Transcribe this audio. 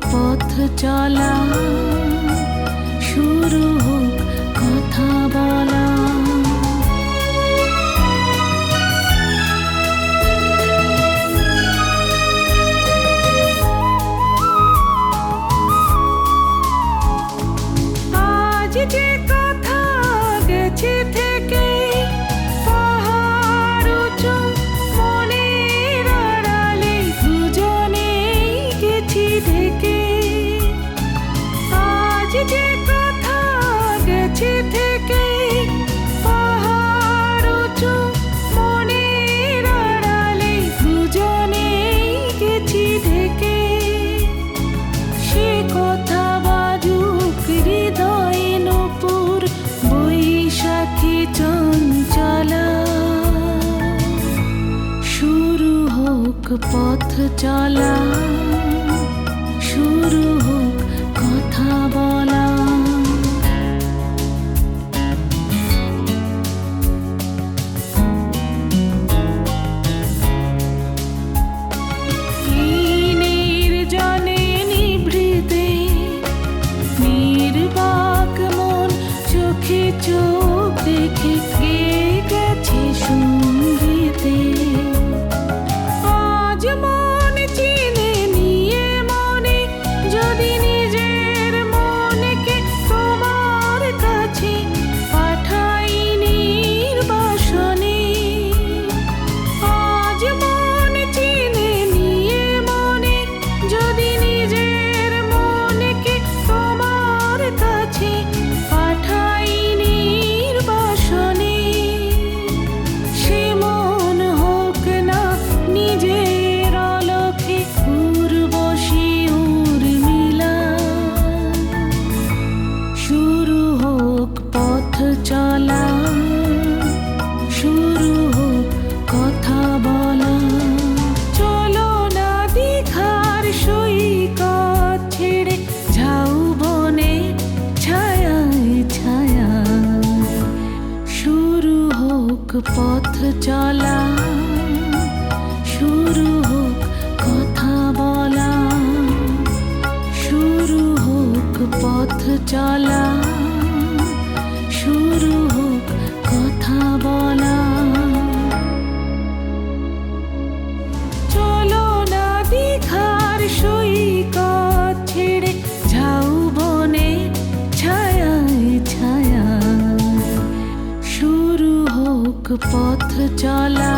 পথ চলা, শুরু হোক কথা বলা। আজ যে কথা গেছে থেকে পাহাড় উঁচু, মনের আড়ালে দুজনেই গেছি ঢেকে। আজ যে কথা গেছে থেকে পাহাড় উঁচু, মনের আড়ালে দুজনেই গেছি ঢেকে। সে কথা বাজুক হৃদয়ে নূপুর, বৈশাখী চঞ্চলা। শুরু হোক পথ চলা, শুরু হোক কথা বলা। নির্জনে নিভৃতে নির্বাক মন, চোখে চোখ দেখে গেয়ে গেছে সঙ্গীতে। আজ মন চিনে নিয়ে মনে, যদি নিজের মনকে তোমার কাছে পাঠাই নির্বাসনে। আজ মন চিনে নিয়ে মনে, যদি নিজের মনকে তোমার কাছে পাঠাই নির্বাসনে। সে মন হোক না নিজের অলক্ষে উর্বশী উর্মিলা। শুরু হোক পথ চলা, শুরু হোক কথা বলা। চলো না দীঘার সৈকত ছেড়ে ঝাউ বনে ছায়ায় ছায়ায়। শুরু হোক পথ চলা, শুরু হোক কথা বলা। শুরু হোক পথ চলা, শুরু হোক কথা বলা। চলো না দীঘার সৈকত ছেড়ে ঝাউ বনে ছায়ায় ছায়ায়। শুরু হোক পথ চলা।